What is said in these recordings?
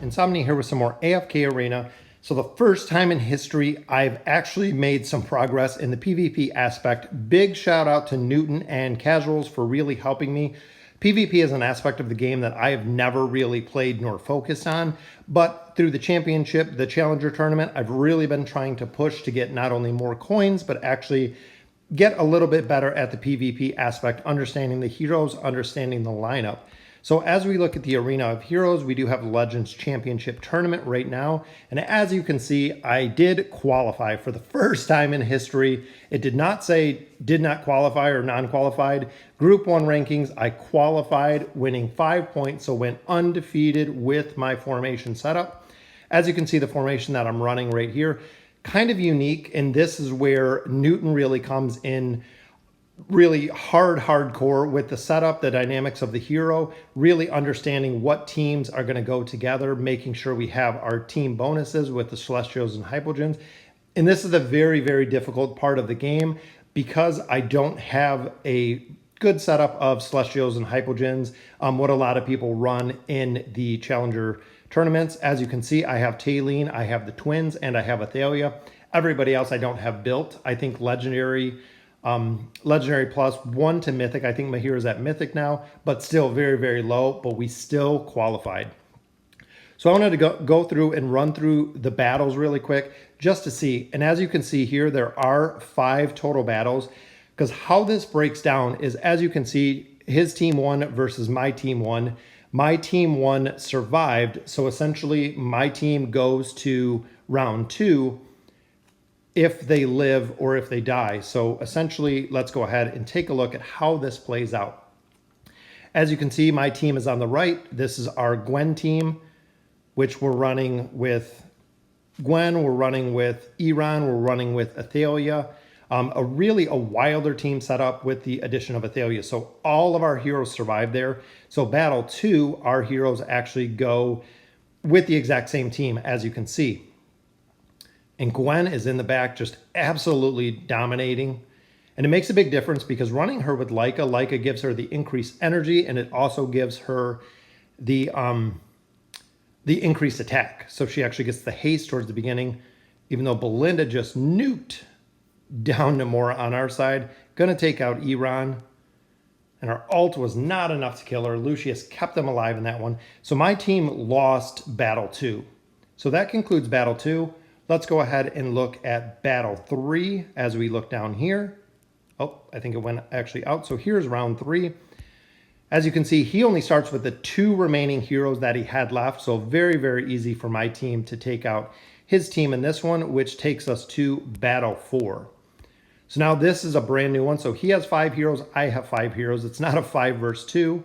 Insomnia here with some more AFK Arena. So the first time in history, I've actually made some progress in the PvP aspect. Big shout out to Newton and Casuals for really helping me. PvP is an aspect of the game that I have never really played nor focused on, but through the championship, the challenger tournament, I've really been trying to push to get not only more coins, but actually get a little bit better at the PvP aspect, understanding the heroes, understanding the lineup. So as we look at the Arena of Heroes, we do have the Legends Championship Tournament right now. And as you can see, I did qualify for the first time in history. It did not say did not qualify or non-qualified. Group 1 rankings, I qualified, winning 5 points, so went undefeated with my formation setup. As you can see, the formation that I'm running right here, kind of unique, and this is where Newton really comes in really hardcore with the setup, the dynamics of the hero, really understanding what teams are going to go together, making sure we have our team bonuses with the Celestials and Hypogeans. And this is a very difficult part of the game because I don't have a good setup of Celestials and Hypogeans, what a lot of people run in the Challenger tournaments. As you can see, I have Taylene, I have the Twins, and I have Athalia. Everybody else I don't have built. I think Legendary plus 1 to Mythic. I think Mahir is at Mythic now, but still very low, but we still qualified. So I wanted to go through and run through the battles really quick just to see. And as you can see here, there are 5 total battles, because how this breaks down is, as you can see, his team won versus my team won. My team 1 survived, so essentially my team goes to round 2 if they live or if they die. So essentially, let's go ahead and take a look at how this plays out. As you can see, my team is on the right. This is our Gwen team, which we're running with Gwen, we're running with Iran, we're running with Athalia. A wilder team setup with the addition of Athalia. So all of our heroes survive there. So battle 2, our heroes actually go with the exact same team, as you can see. And Gwen is in the back just absolutely dominating. And it makes a big difference because running her with Leica gives her the increased energy, and it also gives her the increased attack. So she actually gets the haste towards the beginning, even though Belinda just nuked down to more on our side. Gonna take out Iran. And our ult was not enough to kill her. Lucius kept them alive in that one. So my team lost battle 2. So that concludes battle 2. Let's go ahead and look at battle 3 as we look down here. Oh, I think it went actually out. So here's round 3. As you can see, he only starts with the 2 remaining heroes that he had left. So very easy for my team to take out his team in this one, which takes us to battle 4. So now this is a brand new one. So he has 5 heroes, I have 5 heroes. It's not a 5 versus 2.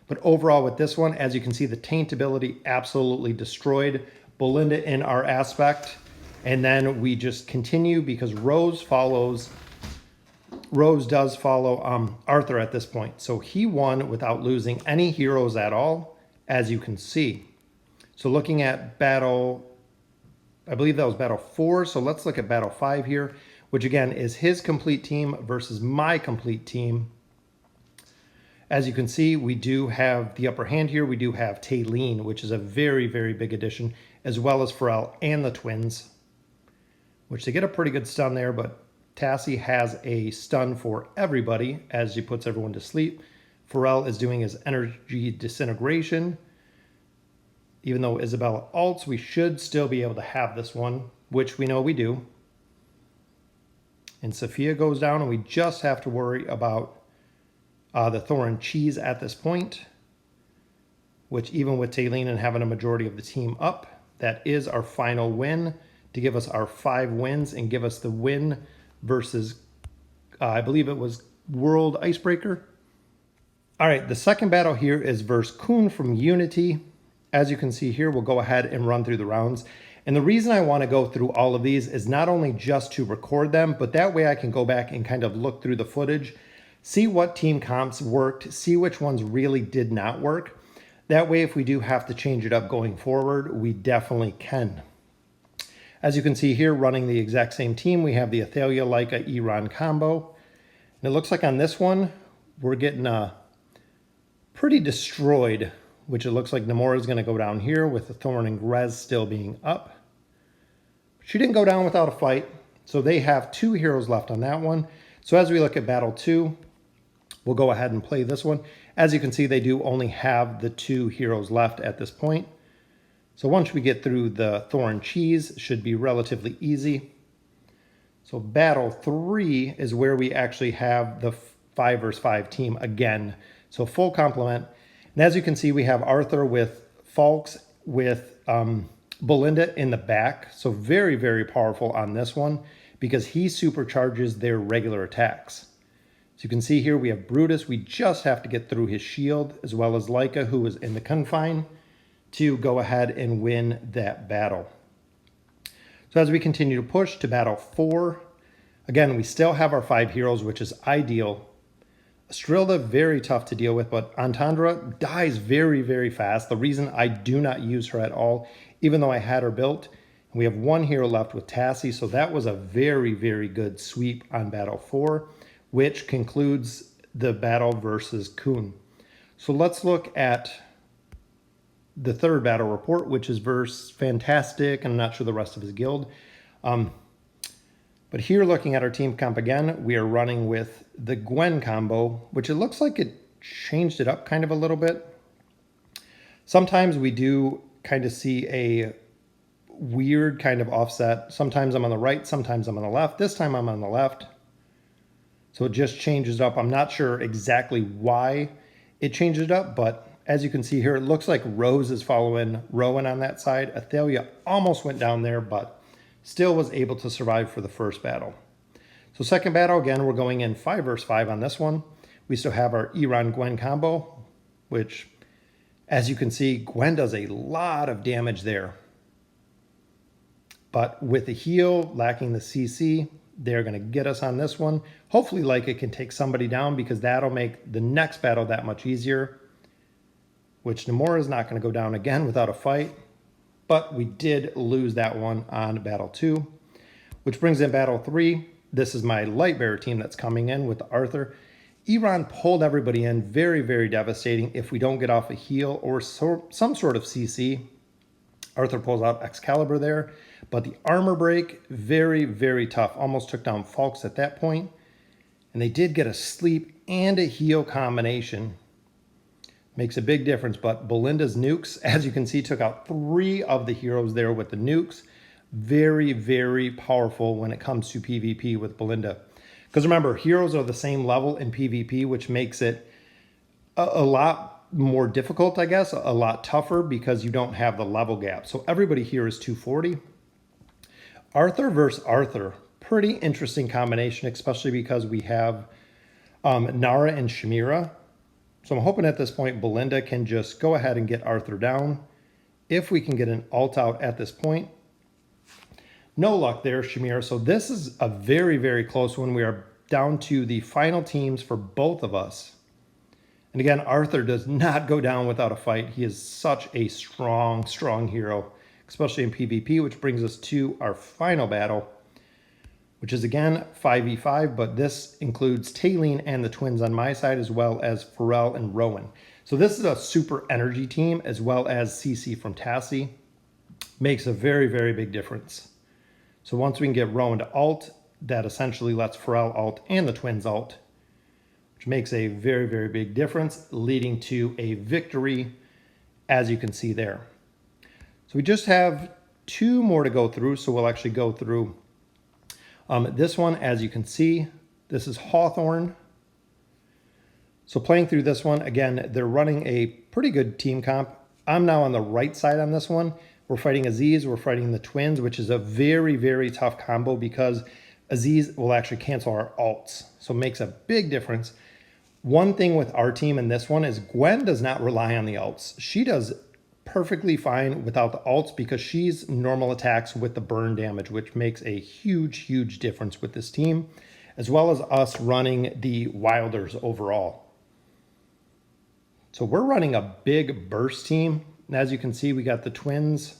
But overall with this one, as you can see, the taint ability absolutely destroyed Belinda in our aspect. And then we just continue because Rose does follow Arthur at this point. So he won without losing any heroes at all, as you can see. So looking at battle, I believe that was battle 4. So let's look at battle 5 here, which again is his complete team versus my complete team. As you can see, we do have the upper hand here. We do have Taylene, which is a very big addition, as well as Pharrell and the Twins, which they get a pretty good stun there, but Tassie has a stun for everybody as he puts everyone to sleep. Pharrell is doing his energy disintegration. Even though Isabella ults, we should still be able to have this one, which we know we do. And Sophia goes down, and we just have to worry about the Thorin cheese at this point, which even with Taylene and having a majority of the team up, that is our final win to give us our 5 wins and give us the win versus, I believe it was World Icebreaker. All right, the second battle here is versus Kuhn from Unity. As you can see here, we'll go ahead and run through the rounds. And the reason I want to go through all of these is not only just to record them, but that way I can go back and kind of look through the footage, see what team comps worked, see which ones really did not work. That way, if we do have to change it up going forward, we definitely can. As you can see here, running the exact same team, we have the Athalia Leica Iran combo. And it looks like on this one, we're getting pretty destroyed which it looks like Namora is going to go down here with the Thorn and Grez still being up. She didn't go down without a fight, so they have 2 heroes left on that one. So as we look at battle 2, we'll go ahead and play this one. As you can see, they do only have the 2 heroes left at this point. So once we get through the Thorn Cheese, it should be relatively easy. So battle 3 is where we actually have the 5 versus 5 team again. So full complement. And as you can see, we have Arthur with Falks with Belinda in the back. So very, very powerful on this one because he supercharges their regular attacks. So you can see here we have Brutus. We just have to get through his shield, as well as Leica, who is in the confine, to go ahead and win that battle. So as we continue to push to battle 4, again, we still have our 5 heroes, which is ideal. Strilda, very tough to deal with, but Antandra dies very, very fast. The reason I do not use her at all, even though I had her built. We have 1 hero left with Tassie, so that was a very, very good sweep on battle 4, which concludes the battle versus Kuhn. So let's look at the 3rd battle report, which is versus Fantastic, and I'm not sure the rest of his guild. But here, looking at our team comp again, we are running with the Gwen combo, which it looks like it changed it up kind of a little bit. Sometimes we do kind of see a weird kind of offset. Sometimes I'm on the right, sometimes I'm on the left. This time I'm on the left. So it just changes up. I'm not sure exactly why it changed it up, but as you can see here, it looks like Rose is following Rowan on that side. Athalia almost went down there, but still was able to survive for the first battle. So second battle, again, we're going in 5 versus 5 on this one. We still have our Iran-Gwen combo, which, as you can see, Gwen does a lot of damage there. But with the heal, lacking the CC, they're going to get us on this one. Hopefully, Leica can take somebody down because that'll make the next battle that much easier, which Namora is not going to go down again without a fight. But we did lose that one on battle 2, which brings in battle 3. This is my Lightbearer team that's coming in with Arthur. Iran pulled everybody in. Very, very devastating if we don't get off a heal or some sort of CC. Arthur pulls out Excalibur there. But the armor break, very, very tough. Almost took down Falks at that point. And they did get a sleep and a heal combination. Makes a big difference, but Belinda's nukes, as you can see, took out 3 of the heroes there with the nukes. Very, very powerful when it comes to PvP with Belinda. Because remember, heroes are the same level in PvP, which makes it a lot more difficult, I guess, a lot tougher because you don't have the level gap. So everybody here is 240. Arthur versus Arthur, pretty interesting combination, especially because we have Nara and Shamira. So I'm hoping at this point Belinda can just go ahead and get Arthur down. If we can get an ult out at this point. No luck there, Shamira. So this is a very, very close one. We are down to the final teams for both of us. And again, Arthur does not go down without a fight. He is such a strong, strong hero, especially in PvP, which brings us to our final battle, which is again 5v5, but this includes Taylene and the twins on my side, as well as Pharrell and Rowan. So this is a super energy team, as well as CC from Tassie. Makes a very, very big difference. So once we can get Rowan to ult, that essentially lets Pharrell ult and the twins ult, which makes a very, very big difference, leading to a victory, as you can see there. So we just have 2 more to go through, so we'll actually go through this one. As you can see, this is Hawthorne. So playing through this one, again, they're running a pretty good team comp. I'm now on the right side on this one. We're fighting Aziz, we're fighting the twins, which is a very, very tough combo because Aziz will actually cancel our ults. So it makes a big difference. One thing with our team in this one is Gwen does not rely on the ults. She does perfectly fine without the ults because she's normal attacks with the burn damage, which makes a huge, huge difference with this team, as well as us running the Wilders overall. So we're running a big burst team. And as you can see, we got the twins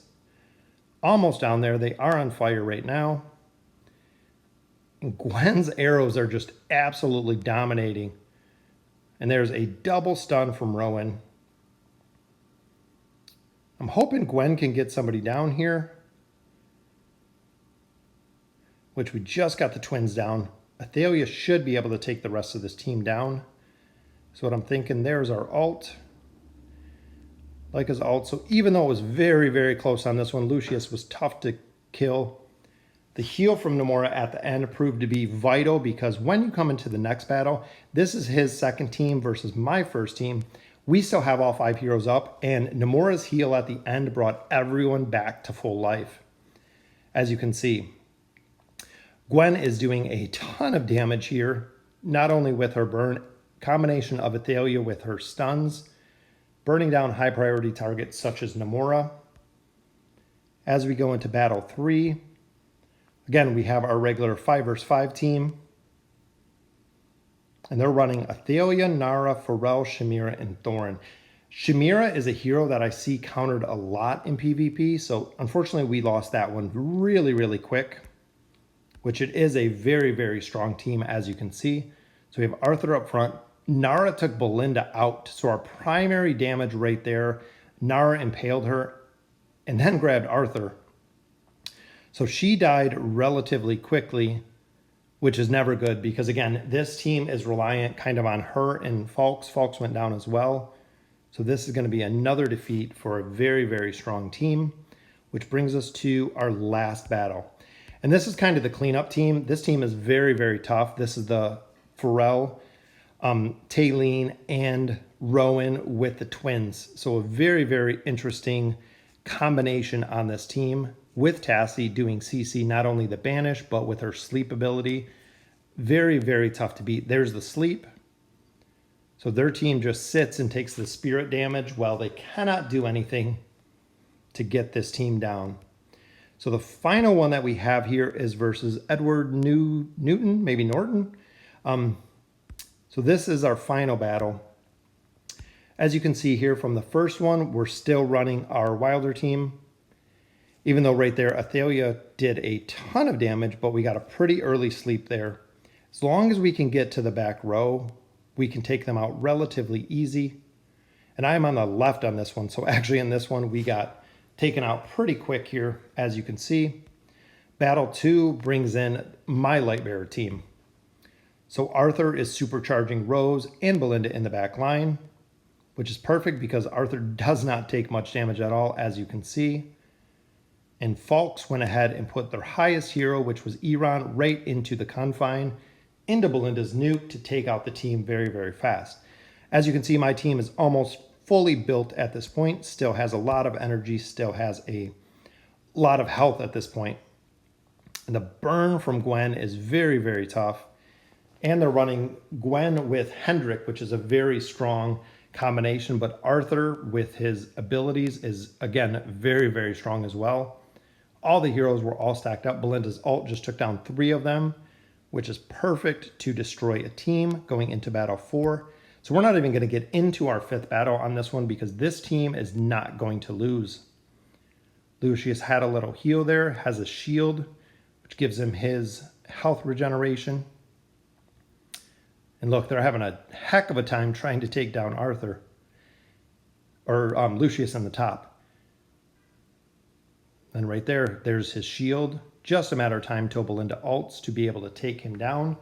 almost down there. They are on fire right now. And Gwen's arrows are just absolutely dominating. And there's a double stun from Rowan. I'm hoping Gwen can get somebody down here, which we just got the twins down. Athalia should be able to take the rest of this team down. So what I'm thinking, there's our ult. Like his ult. So even though it was very, very close on this one, Lucius was tough to kill. The heal from Nomura at the end proved to be vital because when you come into the next battle, this is his second team versus my first team. We still have all 5 heroes up, and Nomura's heal at the end brought everyone back to full life. As you can see, Gwen is doing a ton of damage here, not only with her burn, combination of Athalia with her stuns, burning down high priority targets such as Nomura. As we go into battle 3, again, we have our regular 5 versus 5 team. And they're running Athalia, Nara, Pharrell, Shamira, and Thorin. Shamira is a hero that I see countered a lot in PvP. So unfortunately, we lost that one really, really quick. Which it is a very, very strong team, as you can see. So we have Arthur up front. Nara took Belinda out. So our primary damage right there, Nara impaled her and then grabbed Arthur. So she died relatively quickly, which is never good because, again, this team is reliant kind of on her and Falks. Falks went down as well. So this is going to be another defeat for a very, very strong team, which brings us to our last battle. And this is kind of the cleanup team. This team is very, very tough. This is the Pharrell, Taylene, and Rowan with the twins. So a very, very interesting combination on this team with Tassie doing CC, not only the banish, but with her sleep ability. Very, very tough to beat. There's the sleep. So their team just sits and takes the spirit damage while they cannot do anything to get this team down. So the final one that we have here is versus Edward Newton, maybe Norton. So this is our final battle. As you can see here from the first one, we're still running our Wilder team. Even though right there, Athalia did a ton of damage, but we got a pretty early sleep there. As long as we can get to the back row, we can take them out relatively easy. And I'm on the left on this one. So actually in this one, we got taken out pretty quick here, as you can see. Battle 2 brings in my Lightbearer team. So Arthur is supercharging Rose and Belinda in the back line, which is perfect because Arthur does not take much damage at all, as you can see. And Falks went ahead and put their highest hero, which was Iran, right into the confine, into Belinda's nuke to take out the team very, very fast. As you can see, my team is almost fully built at this point, still has a lot of energy, still has a lot of health at this point. And the burn from Gwen is very, very tough. And they're running Gwen with Hendrik, which is a very strong combination, but Arthur with his abilities is, again, very, very strong as well. All the heroes were all stacked up. Belinda's ult just took down 3 of them, which is perfect to destroy a team going into battle 4. So we're not even going to get into our 5th battle on this one because this team is not going to lose. Lucius had a little heal there, has a shield, which gives him his health regeneration. And look, they're having a heck of a time trying to take down Arthur. Or Lucius on the top. And right there, there's his shield. Just a matter of time till Belinda ults to be able to take him down.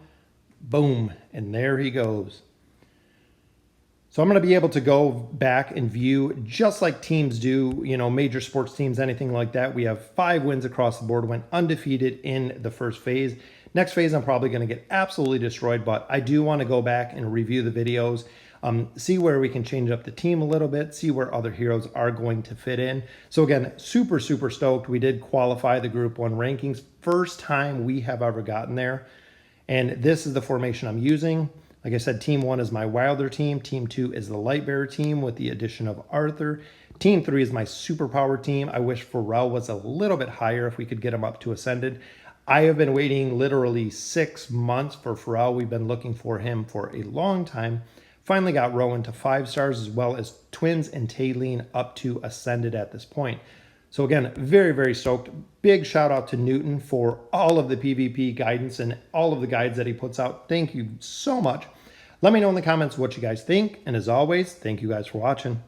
Boom, and there he goes. So I'm going to be able to go back and view just like teams do, you know, major sports teams, anything like that. We have 5 wins across the board, went undefeated in the first phase. Next phase, I'm probably going to get absolutely destroyed, but I do want to go back and review the videos, see where we can change up the team a little bit, see where other heroes are going to fit in. So again, super, super stoked. We did qualify the Group 1 rankings. First time we have ever gotten there. And this is the formation I'm using. Like I said, Team 1 is my Wilder team. Team 2 is the Lightbearer team with the addition of Arthur. Team 3 is my Superpower team. I wish Pharrell was a little bit higher if we could get him up to Ascended. I have been waiting literally 6 months for Pharrell. We've been looking for him for a long time. Finally got Rowan to 5 stars as well as Twins and Taylene up to Ascended at this point. So again, very, very stoked. Big shout out to Newton for all of the PvP guidance and all of the guides that he puts out. Thank you so much. Let me know in the comments what you guys think. And as always, thank you guys for watching.